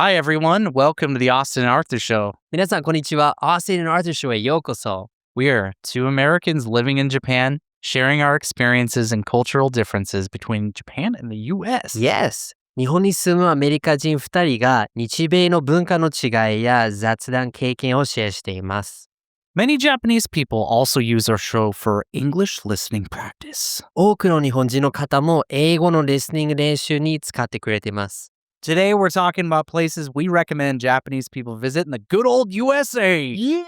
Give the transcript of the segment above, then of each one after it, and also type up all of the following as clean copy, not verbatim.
Hi, everyone. Welcome to the Austin and Arthur Show. 皆さん、こんにちは。Austin and Arthur Show へようこそ。We are two Americans living in Japan, sharing our experiences and cultural differences between Japan and the U.S. Yes! 日本に住むアメリカ人2人が日米の文化の違いや雑談経験をシェアしています。Many Japanese people also use our show for English listening practice. 多くの日本人の方も英語のリスニング練習に使ってくれています。Today, we're talking about places we recommend Japanese people visit in the good old USA. Yeah!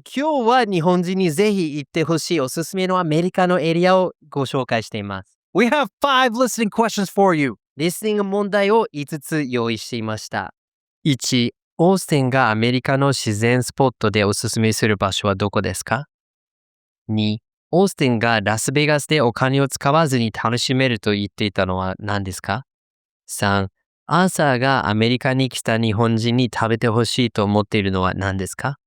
今日は日本人にぜひ行ってほしいおすすめのアメリカのエリアをご紹介しています。We have 5 listening questions for you. リスニング問題を5つ用意していました。1、オースティンがアメリカの自然スポットでおすすめする場所はどこですか？ 2、オースティンがラスベガスでお金を使わずに楽しめると言っていたのは何ですか？ 3、アーサーがアメリカに来た日本人に食べてほしいと思っているのは何ですか？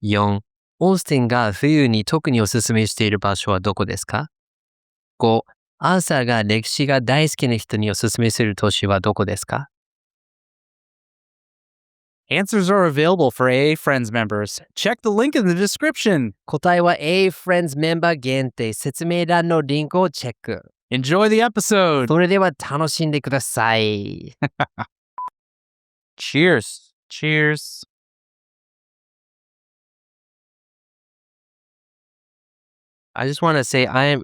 4、オースティンが冬に特におすすめしている場所はどこですか？ 5、アーサーが歴史が大好きな人におすすめする都市はどこですか？ Answers are available for AA Friends members. Check the link in the description. 答えは A Friends メンバー限定説明欄のリンクをチェック。Enjoy the episode. それでは楽しんでください。Cheers. Cheers. I just want to say I am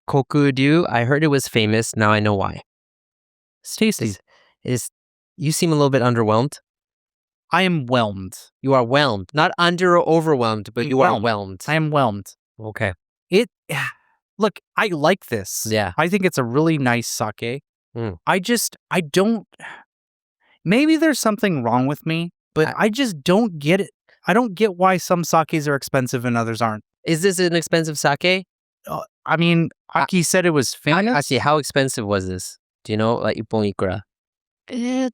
Kokuryu. I heard it was famous. Now I know why. It's tasty. You seem a little bit underwhelmed. I am whelmed. You are whelmed. Not under or overwhelmed, but you are whelmed. I am whelmed. Okay. Look, I like this. Yeah. I think it's a really nice sake. Mm. I don't, maybe there's something wrong with me, but I just don't get it. I don't get why some sakes are expensive and others aren't. Is this an expensive sake? I mean, Aki said it was famous. Actually, how expensive was this? Do you know? Like, 一本いくら?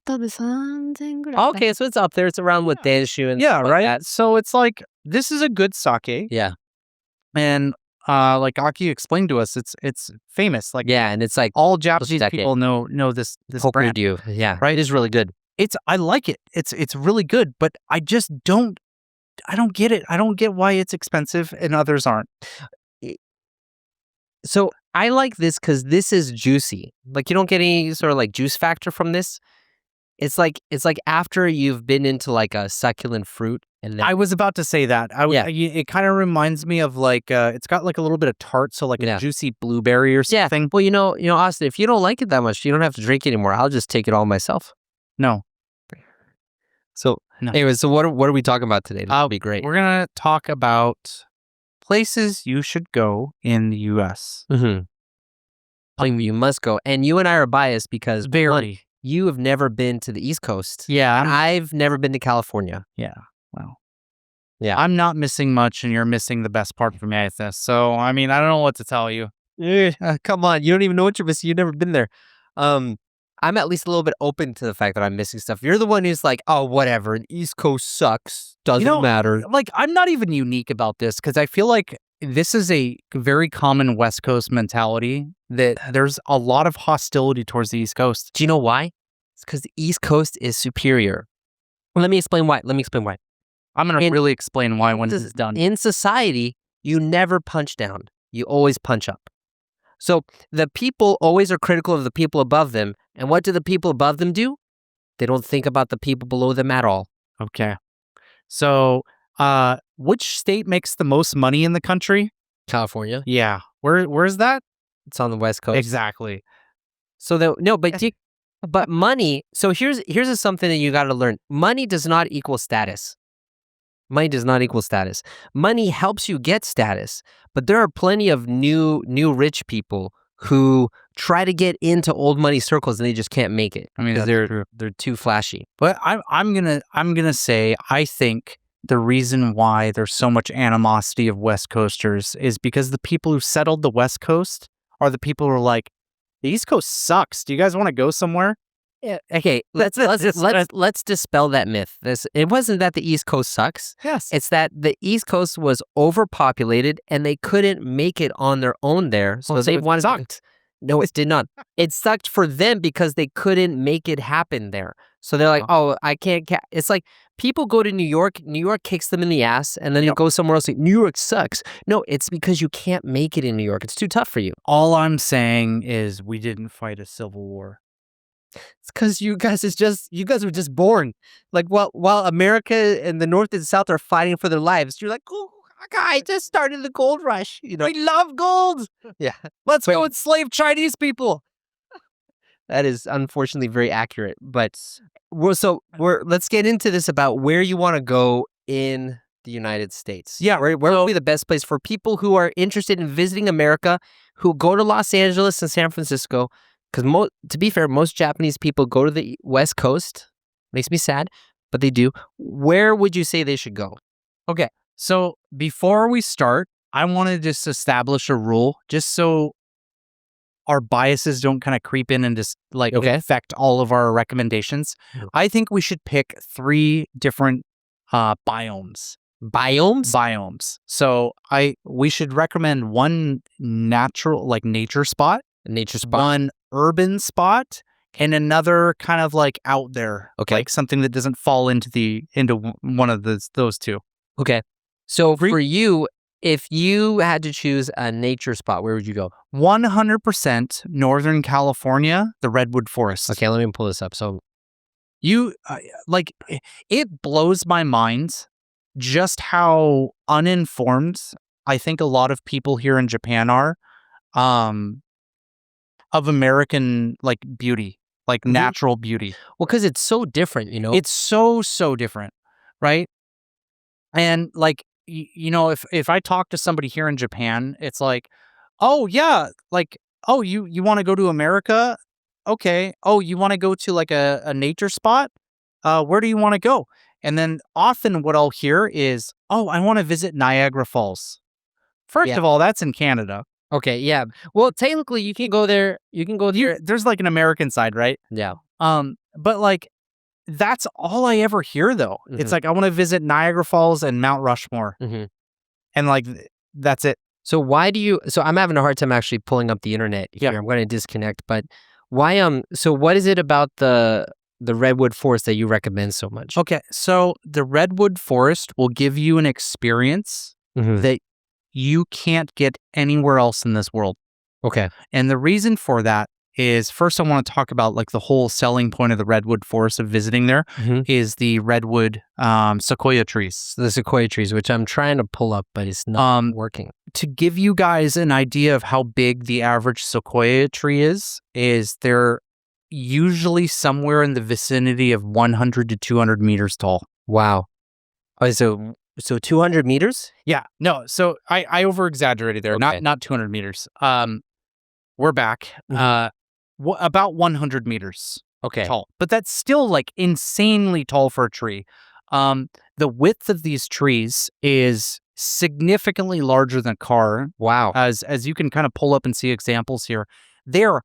多分3000ぐらい。 Okay, so it's up there. It's around with Danshu and Yeah, stuff like right? that. So it's like, this is a good sake. Yeah. And like Aki explained to us, it's famous. Like, Yeah, and it's like all Japanese sake. people know this brand. Kokuryu. Yeah. Right? It is really good. I like it. It's really good, but I just don't get it. I don't get why it's expensive and others aren't. So I like this because this is juicy. Like you don't get any sort of like juice factor from this. It's like after you've been into like a succulent fruit, and then I was about to say that. It kind of reminds me of like it's got like a little bit of tart, so like a juicy blueberry or something. Well, you know, Austin, if you don't like it that much, you don't have to drink it anymore. I'll just take it all myself. No. So anyway, so what are we talking about today? That'll be great. We're gonna talk about places you should go in the U.S. Mm-hmm. You must go, and you and I are biased because Very. You have never been to the East Coast. Yeah. And I've never been to California. Yeah. Well. Yeah. I'm not missing much, and you're missing the best part for me, I think. So I mean, I don't know what to tell you. Come on, you don't even know what you're missing. You've never been there. I'm at least a little bit open to the fact that I'm missing stuff. You're the one who's like, oh, whatever. The East Coast sucks. Doesn't matter. Like, I'm not even unique about this because I feel like this is a very common West Coast mentality that there's a lot of hostility towards the East Coast. Do you know why? It's because the East Coast is superior. Well, let me explain why. I'm going to really explain why when this is done. In society, you never punch down. You always punch up. So the people always are critical of the people above them. And what do the people above them do? They don't think about the people below them at all. Okay. So, which state makes the most money in the country? California. Yeah. Where's that? It's on the West Coast. Exactly. So but money. So here's something that you got to learn. Money does not equal status. Money does not equal status. Money helps you get status, but there are plenty of new rich people who try to get into old money circles and they just can't make it. I mean, because they're too flashy. But I'm gonna say I think the reason why there's so much animosity of West Coasters is because the people who settled the West Coast are the people who are like, the East Coast sucks. Do you guys want to go somewhere? Yeah, okay, let's dispel that myth. It wasn't that the East Coast sucks. Yes. It's that the East Coast was overpopulated and they couldn't make it on their own there. So they wanted sucked. No, it did not. It sucked for them because they couldn't make it happen there. So they're like, oh, I can't. It's like people go to New York kicks them in the ass, and then you go somewhere else. Like, New York sucks. No, it's because you can't make it in New York. It's too tough for you. All I'm saying is we didn't fight a civil war. It's because you guys were just born. Like while America and the North and South are fighting for their lives, you're like, oh, I just started the gold rush. You know, We love gold. yeah. Let's go enslave Chinese people. That is unfortunately very accurate. But let's get into this about where you want to go in the United States. Yeah, where would be the best place for people who are interested in visiting America, who go to Los Angeles and San Francisco? Because to be fair, most Japanese people go to the West Coast. Makes me sad, but they do. Where would you say they should go? Okay, so before we start, I want to just establish a rule, just so our biases don't kind of creep in and just affect all of our recommendations. I think we should pick 3 different biomes. Biomes. So we should recommend one natural, nature spot, one urban spot, and another kind of out there, something that doesn't fall into one of those 2. Okay. So for you, if you had to choose a nature spot, where would you go? 100% Northern California, the Redwood Forest. Okay, let me pull this up. So it blows my mind just how uninformed I think a lot of people here in Japan are of American beauty, natural beauty. Well, because it's so different, you know? It's so different, right? And if I talk to somebody here in Japan, it's like, oh yeah, you want to go to America? Okay. Oh, you want to go to a nature spot? Where do you want to go? And then often what I'll hear is, oh, I want to visit Niagara Falls. First of all, that's in Canada. Okay, yeah. Well, technically, you can go there. You can go there. There's an American side, right? Yeah. But that's all I ever hear, though. Mhm. It's I want to visit Niagara Falls and Mount Rushmore. Mhm. And that's it. So why do you? So I'm having a hard time actually pulling up the internet here. Yeah. I'm going to disconnect. But why? So what is it about the Redwood Forest that you recommend so much? Okay, so the Redwood Forest will give you an experience that you can't get anywhere else in this world. Okay. And the reason for that is, first I want to talk about the whole selling point of the Redwood Forest of visiting there is the redwood sequoia trees. The sequoia trees, which I'm trying to pull up, but it's not working. To give you guys an idea of how big the average sequoia tree is they're usually somewhere in the vicinity of 100 to 200 meters tall. Wow. Oh, so 200 meters? Yeah. No, so I over-exaggerated there. Okay. Not 200 meters. We're back. About 100 meters tall. But that's still insanely tall for a tree. The width of these trees is significantly larger than a car. Wow. As you can kind of pull up and see examples here. You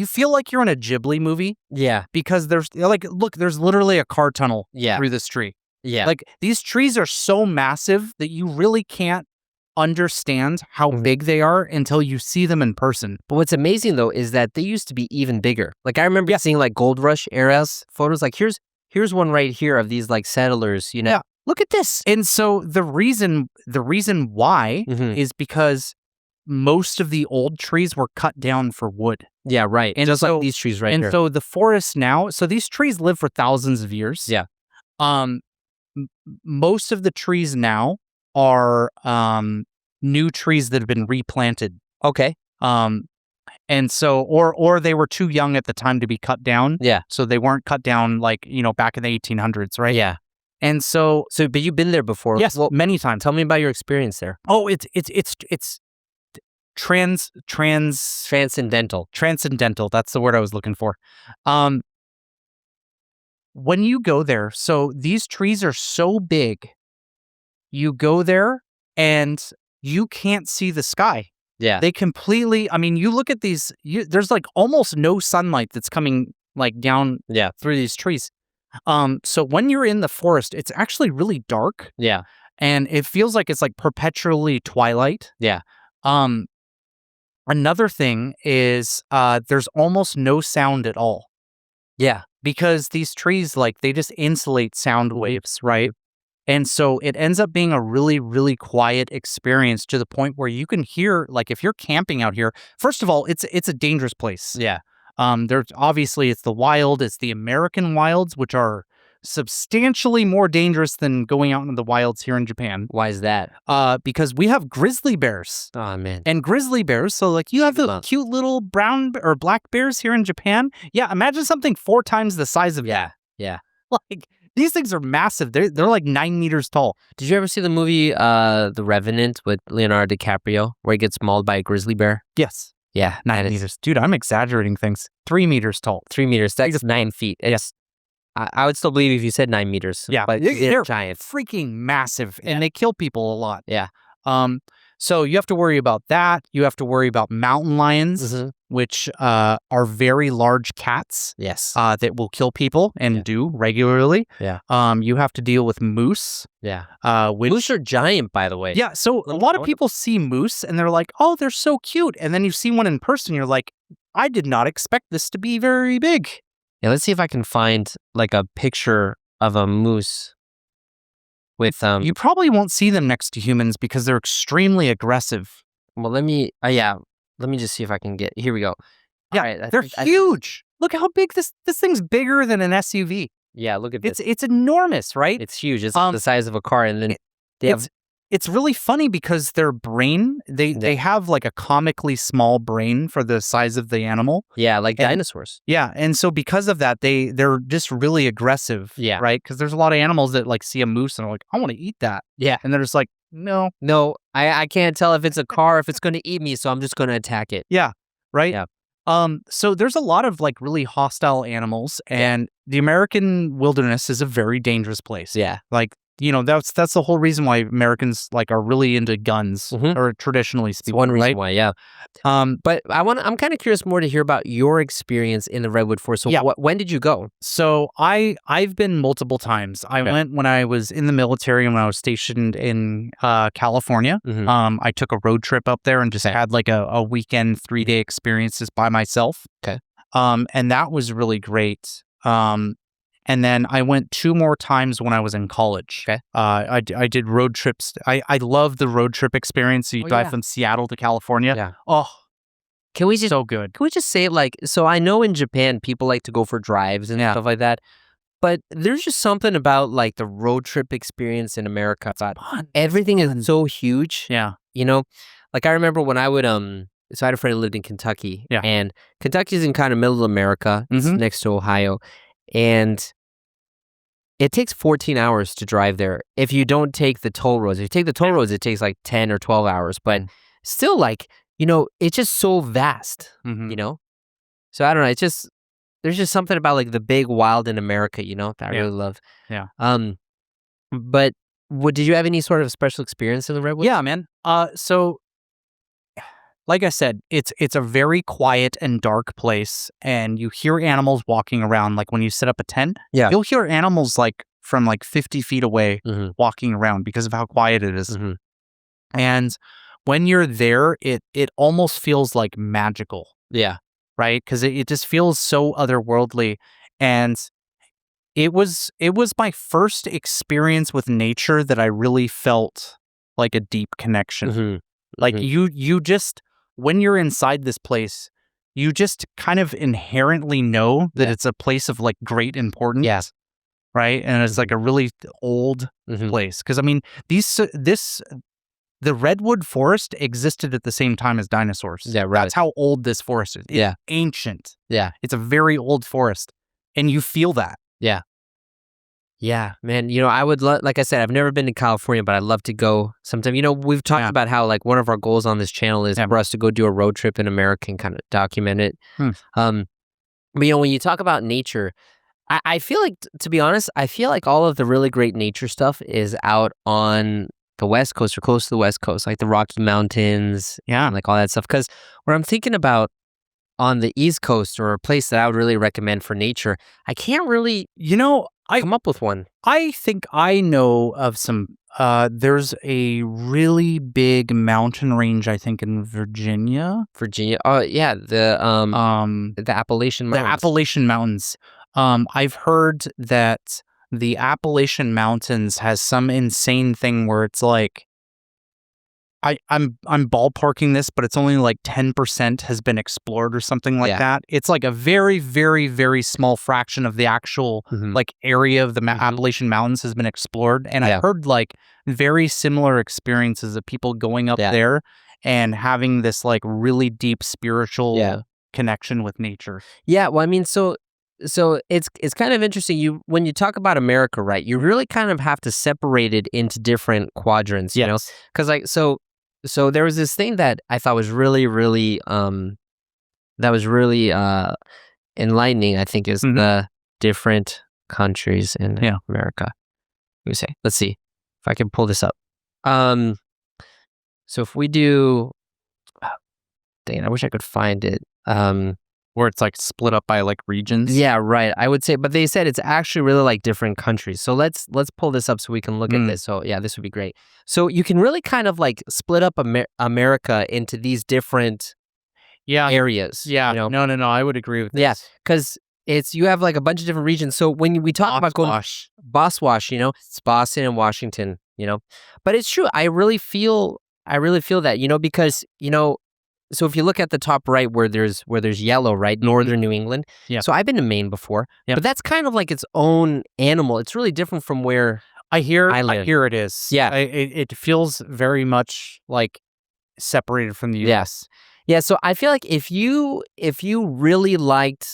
feel like you're in a Ghibli movie. Yeah. Because there's there's literally a car tunnel Yeah. through this tree. Yeah. These trees are so massive that you really can't understand how big they are until you see them in person. But what's amazing though is that they used to be even bigger. I remember seeing Gold Rush eras photos. Here's one right here of these settlers. You know, Yeah. Look at this. And so the reason why is because most of the old trees were cut down for wood. Yeah, right. And just so- like these trees right here. And so the forest now, so these trees live for thousands of years. Yeah. Most of the trees now are new trees that have been replanted. Okay. And so or they were too young at the time to be cut down. Yeah. So they weren't cut down back in the 1800s, right? Yeah. And so But you've been there before. yes, Well, many times. tell me about your experience there. Oh, it's Transcendental. transcendental. That's the word I was looking for. When you go there, so these trees are so big, you go there and you can't see the sky. Yeah. They completely, you look at these, there's almost no sunlight that's coming down Yeah. through these trees. So when you're in the forest, it's actually really dark Yeah. and it feels like it's perpetually twilight. Yeah. Another thing is there's almost no sound at all. Yeah. Because these trees, like, they just insulate sound waves, right? And so it ends up being a really, really quiet experience to the point where you can hear, like, if you're camping out here, first of all, it's a dangerous place. Yeah. There's obviously it's the wild, it's the American wilds, which are substantially more dangerous than going out into the wilds here in Japan. Why is that? Because we have grizzly bears. Oh, man. And grizzly bears, so like you have the Wow. cute little brown or black bears here in Japan. Yeah, imagine something 4 times the size of Yeah. like these things are massive. They're like 9 meters tall. Did you ever see the movie The Revenant with Leonardo DiCaprio where he gets mauled by a grizzly bear? Yes, Yeah. 9 meters. Dude, I'm exaggerating things. 3 meters tall. 3 meters. That's 9 feet. Yes. I would still believe if you said 9 meters. Yeah, But they're they're giant. freaking massive, and they kill people a lot. Yeah. So you have to worry about that. You have to worry about mountain lions, Mhm. which are very large cats Yes. that will kill people and do regularly. Yeah. You have to deal with moose. Yeah. Which, Moose are giant, by the way. yeah, so a lot of people see moose and they're like, oh, they're so cute. And then you see one in person, you're like, I did not expect this to be very big. Yeah, let's see if I can find like a picture of a moose with You probably won't see them next to humans because they're extremely aggressive. well, let me just see if I can get. Here we go. Yeah, All right, they're huge. Look how big this thing's bigger than an SUV. Yeah, look at this. It's enormous, right? It's huge. It's Um, the size of a car, and then they have It's really funny because their brain, they have like a comically small brain for the size of the animal. like and- dinosaurs. Yeah, and so because of that, they're just really aggressive. Yeah. Right? Because there's a lot of animals that like see a moose and are like, I want to eat that. Yeah. And they're just like, no. No, I can't tell if it's a car, if it's going to eat me, so I'm just going to attack it. Yeah. Right? Yeah. So there's a lot of like really hostile animals, and the American wilderness is a very dangerous place. Yeah. Like, you know, that's the whole reason why Americans like are really into guns, Mhm. or traditionally It's speaking, one reason right? why, yeah. But I'm kind of curious more to hear about your experience in the Redwood Forest. So Yeah. when did you go? So I've been multiple times. I went when I was in the military and when I was stationed in California. Mhm. I took a road trip up there and just had like a weekend 3-day experiences by myself. Okay. And that was really great. And then I went 2 more times when I was in college. Okay. I did road trips. I love the road trip experience. So you Oh, drive yeah. from Seattle to California. Yeah. Oh, Can we just so good. say like, so I know in Japan people like to go for drives and Yeah. stuff like that, but there's just something about like the road trip experience in America. Fun. Everything is so huge. Yeah. You know, like I remember when I would so I had a friend who lived in Kentucky. Yeah. And Kentucky's in kind of middle of America. It's Mhm. next to Ohio. And it takes 14 hours to drive there if you don't take the toll roads. If you take the toll roads, it takes like 10 or 12 hours. But still, like, you know, it's just so vast, Mhm. you know? So I don't know. It's just, there's just something about like the big wild in America, you know, that I Yeah. really love. Yeah. But did you have any sort of special experience in the Redwoods? Yeah, man. So like I said, it's a very quiet and dark place, and you hear animals walking around. Like when you set up a tent, Yeah. you'll hear animals like from like 50 feet away Mhm. walking around because of how quiet it is. Mhm. And when you're there, it almost feels like magical, Yeah. right? Because it just feels so otherworldly. And it was my first experience with nature that I really felt like a deep connection. Mhm. Like Mhm. you just, when you're inside this place, you just kind of inherently know that Yeah. it's a place of like great importance. Yeah. Right. And it's like a really old Mhm. place. Because I mean, the Redwood Forest existed at the same time as dinosaurs. Yeah, right. That's how old this forest is. It's Yeah. ancient. Yeah. It's a very old forest. And you feel that. Yeah, man. You know, I would like I said, I've never been to California, but I'd love to go sometime. You know, we've talked Yeah. about how like one of our goals on this channel is Yeah. for us to go do a road trip in America and kind of document it. But you know, when you talk about nature, I feel like, to be honest, I feel like all of the really great nature stuff is out on the West Coast or close to the West Coast, like the Rocky Mountains, Yeah. and like all that stuff. Because what I'm thinking about on the East Coast, or a place that I would really recommend for nature, I can't really You know, come up with one. I think I know of some there's a really big mountain range, I think, in Virginia. Virginia. Oh yeah, the Appalachian The Mountains. Appalachian Mountains. I've heard that the Appalachian Mountains has some insane thing where it's like, I'm ballparking this, but it's only like 10% has been explored or something like that. It's like a very, very, very small fraction of the actual like area of the Appalachian Mountains has been explored. And I've heard like very similar experiences of people going up there and having this like really deep spiritual connection with nature. Yeah, well, I mean, so it's kind of interesting. When you talk about America, right? You really kind of have to separate it into different quadrants, you know? Because like so there was this thing that I thought was really, really enlightening. I think is the different countries in America. Let me say, let's see if I can pull this up. So if we do, dang it, I wish I could find it. Where it's like split up by like regions. Yeah, right. I would say, but they said it's actually really like different countries. So let's pull this up so we can look at this. So yeah, this would be great. So you can really kind of like split up America into these different areas. Yeah. You know? No. I would agree with this. Yeah, because you have like a bunch of different regions. So when we talk about going Boswash, you know, it's Boston and Washington, you know, but it's true. I really feel that, you know, because, you know, so if you look at the top right where there's yellow, right? Northern New England. Yeah. So I've been to Maine before, but that's kind of like its own animal. It's really different from where I hear it is. Yeah. It feels very much like separated from the US. Yeah. So I feel like if you really liked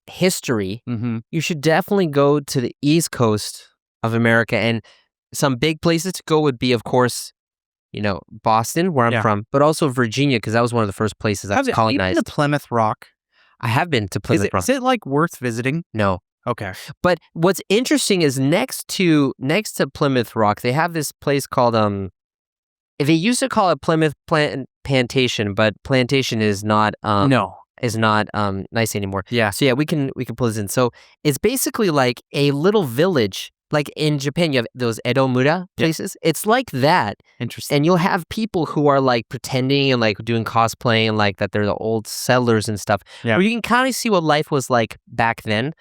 history, you should definitely go to the East Coast of America, and some big places to go would be, of course, you know, Boston, where I'm from, but also Virginia, because that was one of the first places I was colonized. Have you been to Plymouth Rock? I have been to Plymouth Rock. Is it like worth visiting? No. Okay. But what's interesting is next to Plymouth Rock, they have this place called they used to call it Plymouth Plantation, but plantation is not nice anymore. Yeah. So yeah, we can pull this in. So it's basically like a little village. Like in Japan, you have those Edo-mura places. It's like that. Interesting. And you'll have people who are like pretending and like doing cosplay and like that they're the old settlers and stuff. Yeah. Where you can kind of see what life was like back then.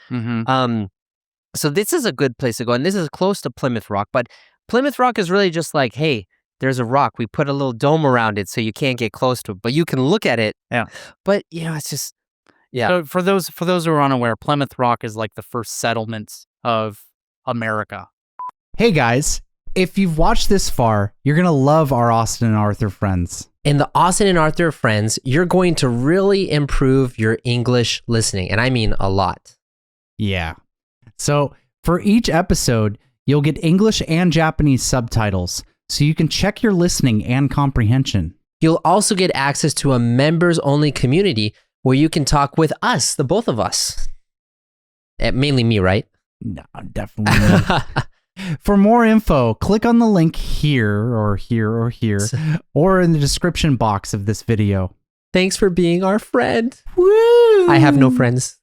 So this is a good place to go. And this is close to Plymouth Rock. But Plymouth Rock is really just like, hey, there's a rock. We put a little dome around it so you can't get close to it. But you can look at it. Yeah. But, you know, it's just, So for those who are unaware, Plymouth Rock is like the first settlements of America. Hey guys, if you've watched this far, you're going to love our Austin and Arthur friends. In the Austin and Arthur friends, you're going to really improve your English listening, and I mean a lot. Yeah. So for each episode, you'll get English and Japanese subtitles, so you can check your listening and comprehension. You'll also get access to a members-only community where you can talk with us, the both of us. Mainly me, right? No, definitely not. For more info, click on the link here or here or here, or in the description box of this video. Thanks for being our friend. Woo! I have no friends.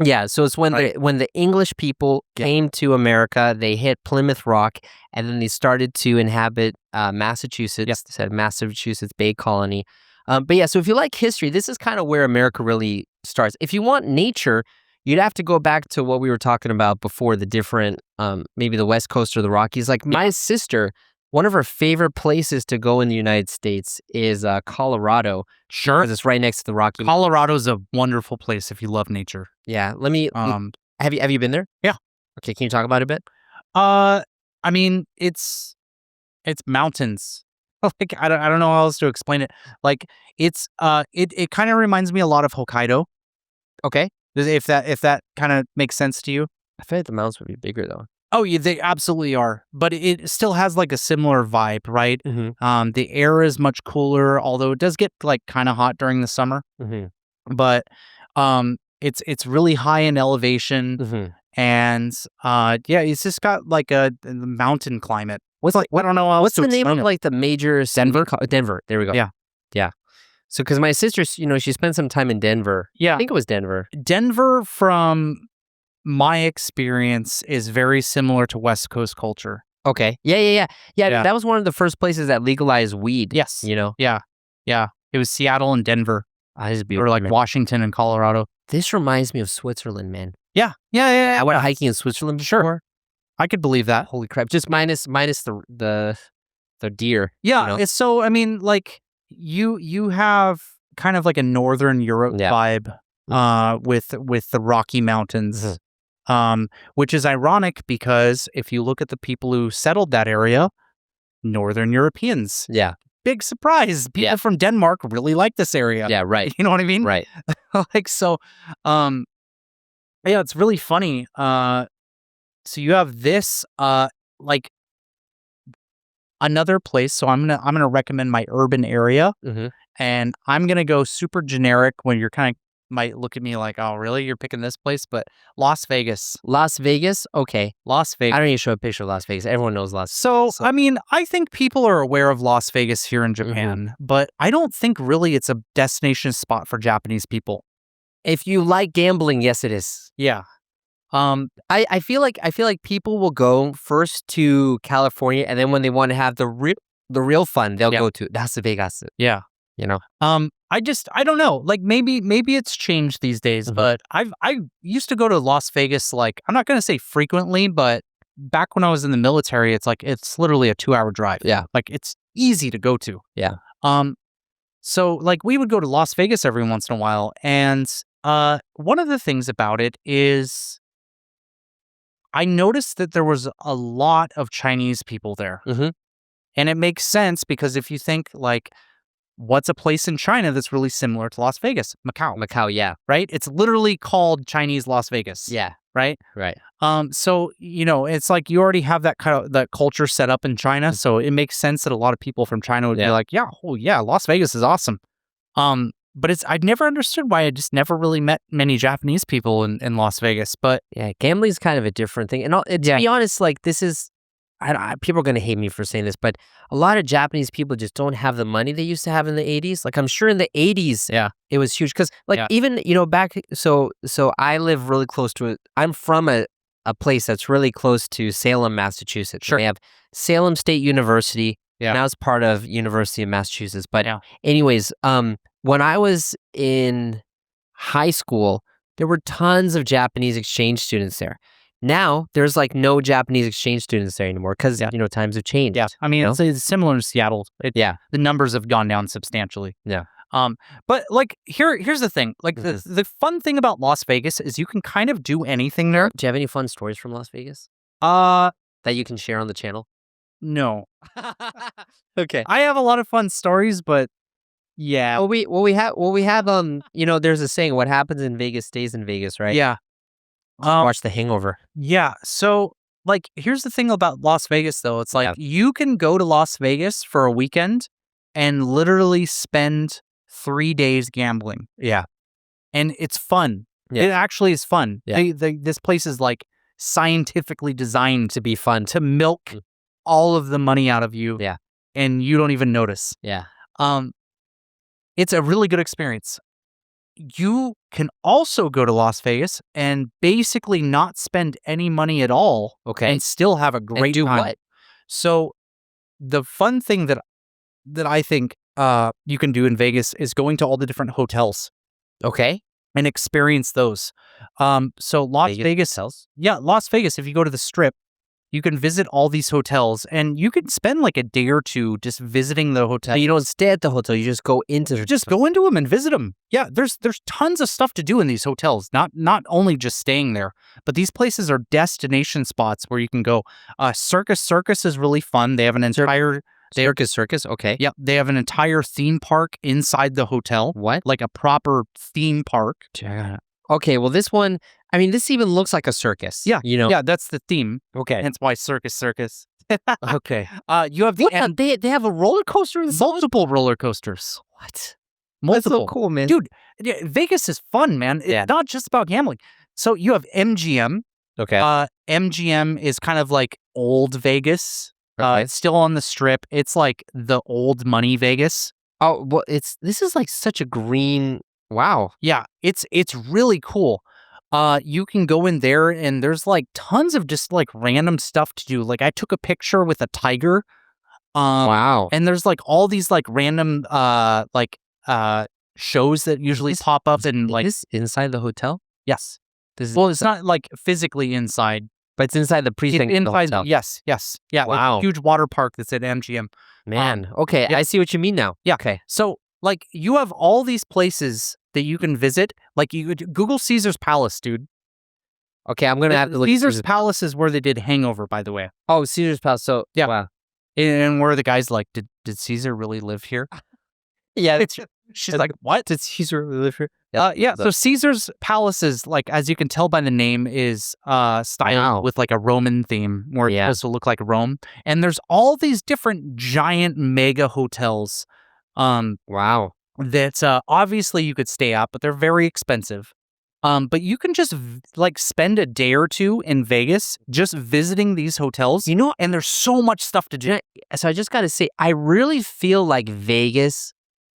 Yeah, so it's when the English people came to America, they hit Plymouth Rock, and then they started to inhabit Massachusetts. They said Massachusetts Bay Colony. But yeah, so if you like history, this is kind of where America really starts. If you want nature, you'd have to go back to what we were talking about before, the different, maybe the West Coast or the Rockies. Like my sister, one of her favorite places to go in the United States is Colorado. Sure. Because it's right next to the Rockies. Colorado's a wonderful place if you love nature. Yeah. Let me, have you been there? Yeah. Okay. Can you talk about it a bit? I mean, it's mountains. Like, I don't know how else to explain it. Like it kind of reminds me a lot of Hokkaido. Okay. If that kind of makes sense to you. I feel like the mountains would be bigger though. Oh, yeah, they absolutely are. But it still has like a similar vibe, right? The air is much cooler, although it does get like kind of hot during the summer. But it's really high in elevation, and it's just got like a mountain climate. I don't know how else to What's the name of explain it. like the major Denver? Denver. There we go. Yeah. So, because my sister, she spent some time in Denver. Yeah. I think it was Denver. Denver, from my experience, is very similar to West Coast culture. Okay. Yeah. Yeah. That was one of the first places that legalized weed. Yes. You know? Yeah. It was Seattle and Denver, Ah, this is or beautiful, like man. Washington and Colorado. This reminds me of Switzerland, man. Yeah. I went hiking in Switzerland before. Sure. I could believe that. Holy crap! Just minus the deer. Yeah, you know? it's so. I mean, like you have kind of like a Northern Europe Yeah. vibe, with the Rocky Mountains, which is ironic because if you look at the people who settled that area, Northern Europeans. Yeah. Big surprise. People Yeah. from Denmark really like this area. Yeah. Right. You know what I mean? Right. Like so. Yeah, it's really funny. So you have this, like another place. So I'm gonna recommend my urban area, Mm-hmm. and I'm gonna go super generic when you're kind of might look at me like, oh, really? You're picking this place? But Las Vegas. Las Vegas. Okay. Las Vegas. I don't need to show a picture of Las Vegas. Everyone knows Las. So, I mean, I think people are aware of Las Vegas here in Japan, but I don't think really it's a destination spot for Japanese people. If you like gambling, yes, it is. Yeah. I feel like people will go first to California, and then when they want to have the real fun, they'll go to Las Vegas. Yeah. You know. I don't know. Like maybe it's changed these days, but I used to go to Las Vegas, like, I'm not gonna say frequently, but back when I was in the military, it's literally a 2-hour drive. Yeah. Like it's easy to go to. Yeah. So like we would go to Las Vegas every once in a while, and one of the things about it is I noticed that there was a lot of Chinese people there. Mhm. And it makes sense because if you think like, what's a place in China that's really similar to Las Vegas? Macau, yeah. Right? It's literally called Chinese Las Vegas. Yeah. Right? Right. So, it's like you already have that kind of that culture set up in China. So it makes sense that a lot of people from China would be like, Las Vegas is awesome. But I'd never understood why I just never really met many Japanese people in Las Vegas. But yeah, gambling's kind of a different thing. And to be honest, like this is, people are going to hate me for saying this, but a lot of Japanese people just don't have the money they used to have in the 80s. Like I'm sure in the 80s, it was huge. Because even, back, so I live really close to it. I'm from a place that's really close to Salem, Massachusetts. Sure. They have Salem State University. Yeah. Now it's part of University of Massachusetts. But anyways, when I was in high school, there were tons of Japanese exchange students there. Now there's like no Japanese exchange students there anymore because times have changed. Yeah, I mean it's similar to Seattle. The numbers have gone down substantially. Yeah. But like here's the thing. Like the fun thing about Las Vegas is you can kind of do anything there. Do you have any fun stories from Las Vegas? That you can share on the channel? No. Okay. I have a lot of fun stories, but yeah. Well, we have there's a saying, what happens in Vegas stays in Vegas, right? Yeah. Watch The Hangover. Yeah. So like here's the thing about Las Vegas though. It's like you can go to Las Vegas for a weekend and literally spend 3 days gambling. Yeah. And it's fun. Yeah. It actually is fun. Yeah. This place is like scientifically designed To be fun. to milk all of the money out of you. Yeah. And you don't even notice. Yeah. It's a really good experience. You can also go to Las Vegas and basically not spend any money at all. Okay. And still have a great do time. what? So the fun thing that I think you can do in Vegas is going to all the different hotels. Okay. And experience those. So Las Vegas hotels? Yeah, Las Vegas, if you go to the Strip, you can visit all these hotels and you can spend like a day or two just visiting the hotel. So you don't stay at the hotel, you just go into the Just go into them and visit them. Yeah, there's tons of stuff to do in these hotels. Not only just staying there, but these places are destination spots where you can go. Circus is really fun. They have an entire Circus. Okay. Yep, they have an entire theme park inside the hotel. What? Like a proper theme park. Okay, well this one, I mean, this even looks like a circus. Yeah. You know. Yeah, that's the theme. Okay. Hence why circus. Okay. You have They have a roller coaster inside? multiple roller coasters. What? Multiple. That's so cool, man. Dude, Vegas is fun, man. It's not just about gambling. So you have MGM. Okay. MGM is kind of like old Vegas. Okay. It's still on the Strip. It's like the old money Vegas. Oh, well, this is like such a green. Wow. Yeah, it's really cool. You can go in there and there's like tons of just like random stuff to do. Like I took a picture with a tiger. Wow. And there's like all these like random shows that usually pop up and like Is this inside the hotel? yes. This is, Well, it's not like physically inside. but it's inside the precinct of the Inside, hotel. yes. Yeah. Like Wow. a huge water park that's at MGM. Man. Okay, yeah. I see what you mean now. Yeah. Okay. So like you have all these places that you can visit. Like you could Google Caesar's Palace, dude. Okay, I'm gonna have to look. Caesar's Palace is where they did Hangover, by the way. Oh, Caesar's Palace. So Yeah. Wow. And where the guy's like, did Caesar really live here? Yeah. She's like, what? Did Caesar really live here? Yeah. So Caesar's Palace is like, as you can tell by the name, is styled with like a Roman theme, where it's supposed to look like Rome. And there's all these different giant mega hotels. Wow. That obviously you could stay at, but they're very expensive. But you can just like spend a day or two in Vegas just visiting these hotels. You know, and there's so much stuff to do. so I just got to say, I really feel like Vegas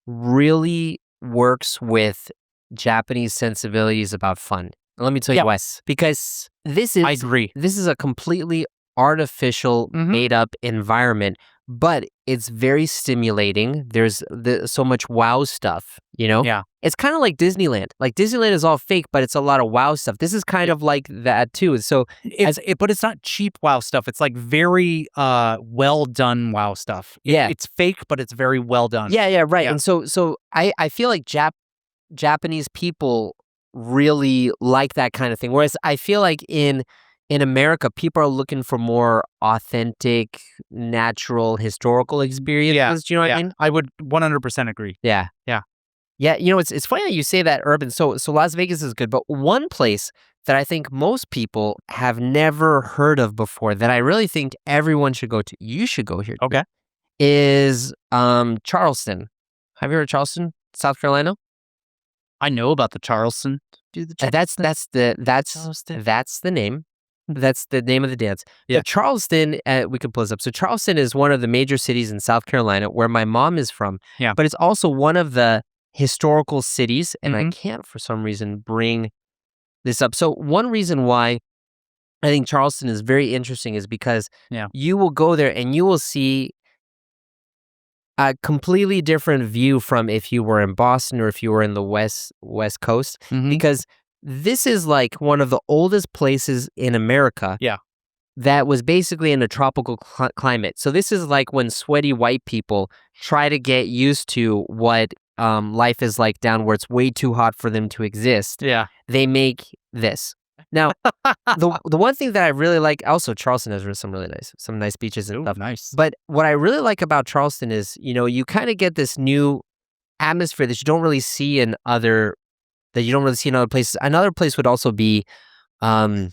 really works with Japanese sensibilities about fun. Let me tell you why. Because I agree. This is a completely artificial, made-up environment, but it's very stimulating. There's so much wow stuff, you know? Yeah. It's kind of like Disneyland. Like Disneyland is all fake, but it's a lot of wow stuff. This is kind of like that too. So, but it's not cheap wow stuff. It's like very well done wow stuff. Yeah. It's fake, but it's very well done. Yeah, right. Yeah. And so I feel like Japanese people really like that kind of thing. Whereas I feel like in America, people are looking for more authentic, natural, historical experiences. Do you know what I mean? I would 100% agree. Yeah. Yeah, you know, it's funny that you say that, Urban. So Las Vegas is good, but one place that I think most people have never heard of before that I really think everyone should go to, you should go here, Okay. is Charleston. Have you heard of Charleston, South Carolina? I know about the Charleston. That's the name. That's the name of the dance. Yeah. But Charleston, we could pull this up. So Charleston is one of the major cities in South Carolina where my mom is from. Yeah. But it's also one of the historical cities, and I can't for some reason bring this up. So one reason why I think Charleston is very interesting is because you will go there and you will see a completely different view from if you were in Boston or if you were in the West Coast, because this is like one of the oldest places in America that was basically in a tropical climate. So this is like when sweaty white people try to get used to what life is like down where it's way too hot for them to exist. Yeah. They make this. Now, the one thing that I really like, also Charleston has some really nice beaches and stuff. Nice. But what I really like about Charleston is, you know, you kind of get this new atmosphere that you don't really see in other places. Another place would also be, oh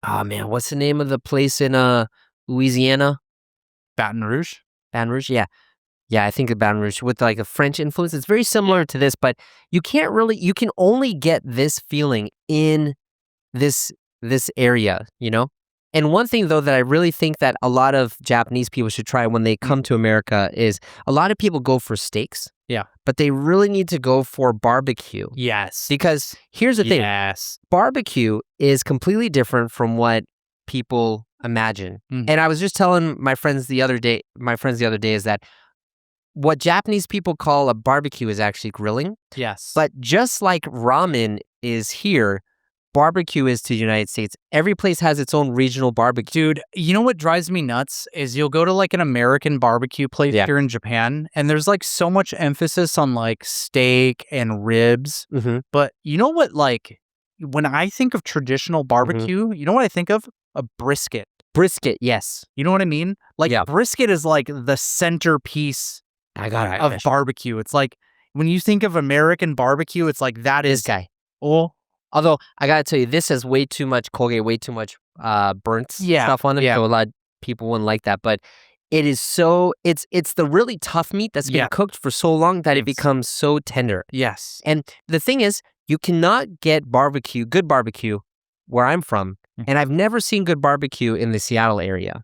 man, what's the name of the place in Louisiana? Baton Rouge. Baton Rouge, yeah. Yeah, I think of Baton Rouge with like a French influence. It's very similar to this, but you can only get this feeling in this area, you know? And one thing though that I really think that a lot of Japanese people should try when they come to America is a lot of people go for steaks. Yeah. But they really need to go for barbecue. Yes. Because here's the thing. Yes. Barbecue is completely different from what people imagine. And I was just telling my friends the other day is that what Japanese people call a barbecue is actually grilling. Yes. But just like ramen is here, barbecue is to the United States. Every place has its own regional barbecue. Dude, you know what drives me nuts is you'll go to like an American barbecue place here in Japan, and there's like so much emphasis on like steak and ribs. But you know what, like when I think of traditional barbecue, you know what I think of? A brisket. Brisket, yes. You know what I mean? Like brisket is like the centerpiece of barbecue. It's like when you think of American barbecue, it's like that is this guy. Oh, although I gotta tell you, this has way too much Colgate, way too much burnt stuff on it. So a lot of people wouldn't like that. But it is so it's the really tough meat that's been cooked for so long that it becomes so tender. Yes. And the thing is, you cannot get good barbecue where I'm from, and I've never seen good barbecue in the Seattle area.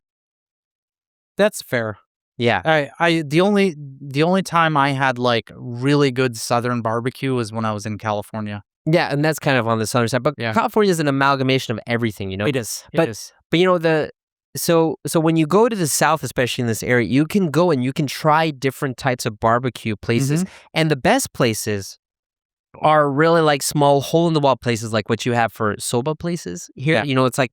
That's fair. Yeah. The only time I had like really good Southern barbecue was when I was in California. Yeah, and that's kind of on the southern side. But Yeah. California is an amalgamation of everything, It is. But- It is. But so when you go to the south, especially in this area, you can go and you can try different types of barbecue places. And the best places are really like small hole-in-the-wall places like what you have for soba places here. Yeah. It's like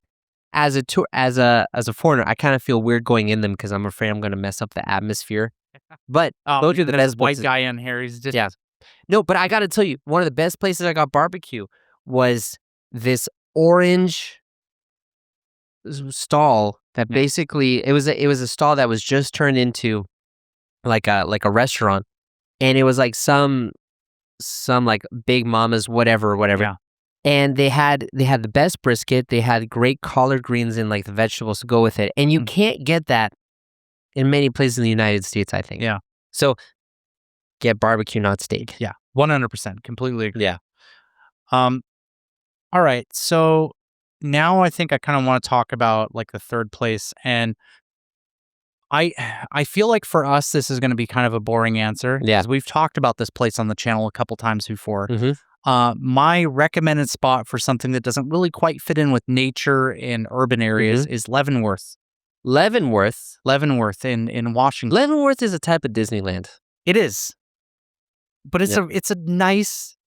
as a foreigner, I kind of feel weird going in them because I'm afraid I'm going to mess up the atmosphere. But those are the best white places. guy in here. He's just Yeah. No, but I got to tell you, one of the best places I got barbecue was this orange stall that basically it was a stall that was just turned into like a restaurant, and it was like some like Big Mama's whatever. Yeah. And they had the best brisket. They had great collard greens and like the vegetables to go with it. And you can't get that in many places in the United States, I think. Yeah. So get barbecue, not steak. Yeah, 100%. Completely agree. Yeah. All right. So now I think I kind of want to talk about like the third place, and I feel like for us this is going to be kind of a boring answer. Yeah. because we've talked about this place on the channel a couple times before. Mhm. My recommended spot for something that doesn't really quite fit in with nature in urban areas is Leavenworth. Leavenworth. Leavenworth in Washington. Leavenworth is a type of Disneyland. It is, but it's a nice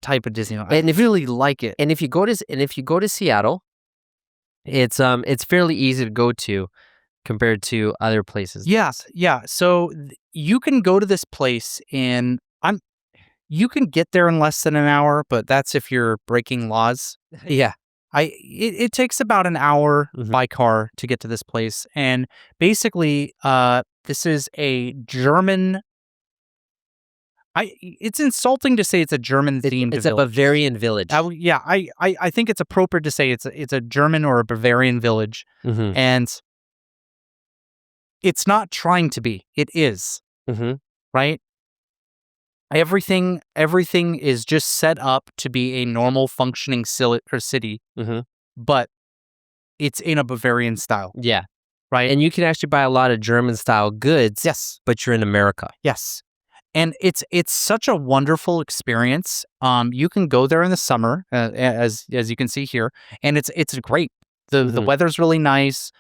type of Disneyland. And I really like it. And if you go to Seattle, it's fairly easy to go to compared to other places. Yes, yeah. So you can go to this place you can get there in less than an hour, but that's if you're breaking laws. Yeah. It takes about an hour by car to get to this place, and basically, this is a German. It's insulting to say it's a German themed. It's a Bavarian village. I think it's appropriate to say it's a German or a Bavarian village, Mhm. and it's not trying to be. It is. Mhm. Right? Everything is just set up to be a normal functioning city, Mhm. but it's in a Bavarian style, Yeah. right? And you can actually buy a lot of German style goods. yes, But you're in America. yes, and it's such a wonderful experience. You can go there in the summer, as you can see here, and it's great. The Mhm. weather's really nice.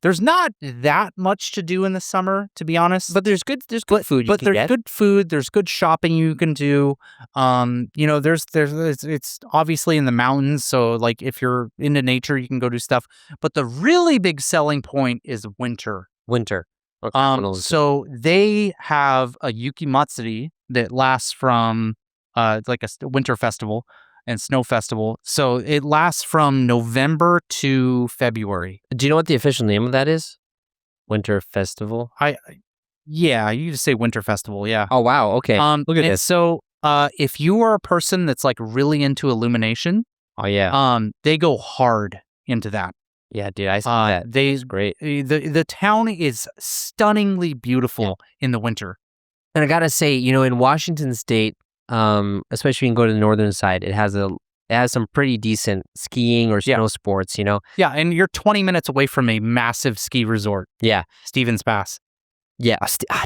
There's not that much to do in the summer, to be honest. But there's good food you But can there's get. good food. There's good shopping you can do. It's obviously in the mountains, so like if you're into nature, you can go do stuff. But the really big selling point is winter. Winter. Okay. So they have a Yuki Matsuri that lasts from like a winter festival and snow festival. So it lasts from November to February. Do you know what the official name of that is? Winter Festival. Yeah, you just say winter festival. Yeah. Oh wow. Okay. Look at and this. So, if you are a person that's like really into illumination, Oh yeah. they go hard into that. Yeah, dude. I saw that. They Great. the town is stunningly beautiful in the winter. And I gotta say, in Washington State, especially when you go to the northern side, it has some pretty decent skiing or snow sports. Yeah, and you're 20 minutes away from a massive ski resort. Yeah. Stevens Pass. Yeah.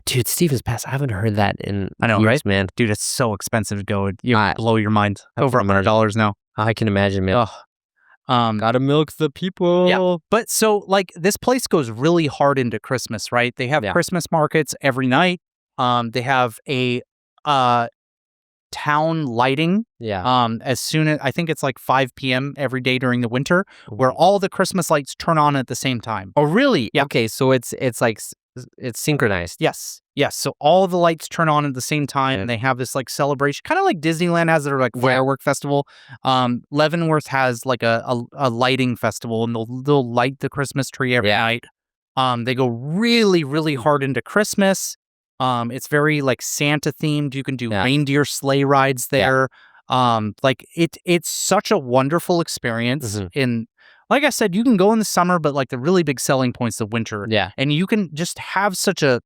Dude, Stevens Pass. I haven't heard that in I know, years, right? man. Dude, it's so expensive to go. You I- blow your mind. Over $100 now. I can imagine, man. Oh. Gotta milk the people. Yeah. But so like this place goes really hard into Christmas, right? They have Christmas markets every night. They have a town lighting. Yeah. As soon as I think it's like 5 p.m. every day during the winter, where all the Christmas lights turn on at the same time. Oh, really? Yeah. Okay, so it's like it's synchronized. Yes. So all the lights turn on at the same time, and they have this like celebration, kind of like Disneyland has their like firework festival. Leavenworth has like a lighting festival, and they'll light the Christmas tree every night. They go really, really hard into Christmas. It's very like Santa themed. You can do reindeer sleigh rides there. Like it's such a wonderful experience. In like I said, you can go in the summer, but like the really big selling point's the winter. Yeah. And you can just have such a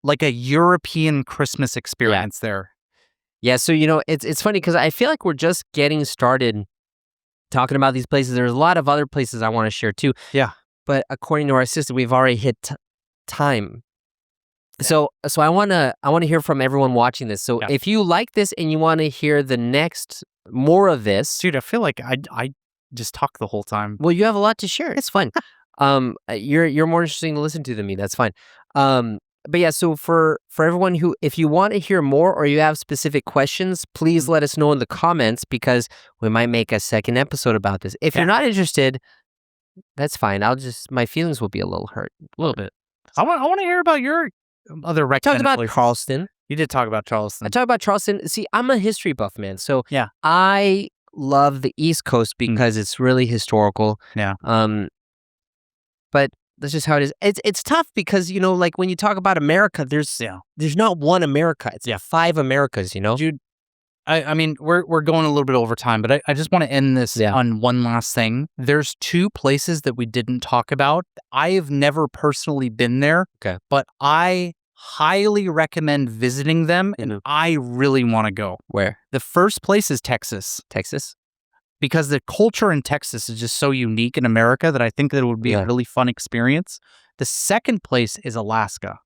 European Christmas experience there. Yeah, so it's funny because I feel like we're just getting started talking about these places. There's a lot of other places I want to share too. Yeah. But according to our assistant, we've already hit time. So I want to hear from everyone watching this. So if you like this and you want to hear the next more of this. Dude, I feel like I just talk the whole time. Well, you have a lot to share. It's fun. You're more interesting to listen to than me. That's fine. But yeah, so for everyone who, if you want to hear more or you have specific questions, please let us know in the comments because we might make a second episode about this. If you're not interested, that's fine. My feelings will be a little hurt. A little bit. I want to hear about your other I talked about places. Charleston. You did talk about Charleston. I talked about Charleston. See, I'm a history buff, man. So Yeah. I love the East Coast because it's really historical. Yeah. But that's just how it is. It's tough because, like when you talk about America, there's not one America. It's 5 Americas, Dude, I mean, we're going a little bit over time, but I just want to end this on one last thing. There's 2 places that we didn't talk about. I have never personally been there, but I highly recommend visiting them, and I really want to go. Where? The first place is Texas. Texas? Because the culture in Texas is just so unique in America that I think that it would be a really fun experience. The second place is Alaska.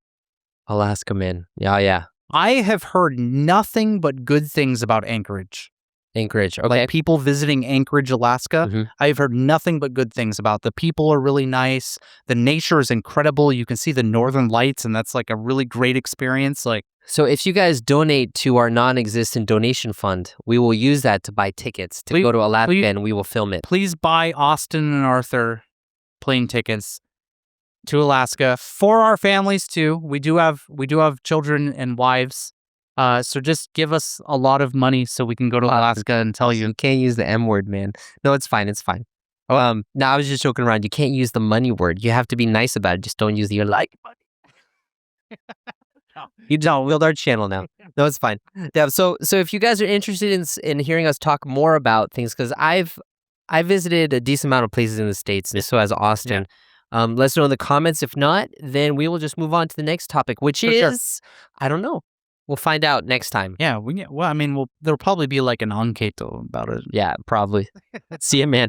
Alaska, man. Yeah. I have heard nothing but good things about Anchorage. Anchorage, okay. Like people visiting Anchorage, Alaska, I've heard nothing but good things about. The people are really nice. The nature is incredible. You can see the northern lights, and that's like a really great experience. So if you guys donate to our non-existent donation fund, we will use that to buy tickets to go to Alaska, and we will film it. Please buy Austin and Arthur plane tickets to Alaska for our families too. We do have children and wives. So just give us a lot of money so we can go to Alaska and tell you. You can't use the M word, man. No, it's fine. It's fine. No, I was just joking around. You can't use the money word. You have to be nice about it. Just don't use the money. You don't. We'll our channel now. No, it's fine. Yeah. So if you guys are interested in hearing us talk more about things, because I visited a decent amount of places in the States, so has Austin. Let us know in the comments. If not, then we will just move on to the next topic, which is I don't know. We'll find out next time. Yeah. Well, I mean, there'll probably be like an enquete about it. Yeah, probably. See you, man.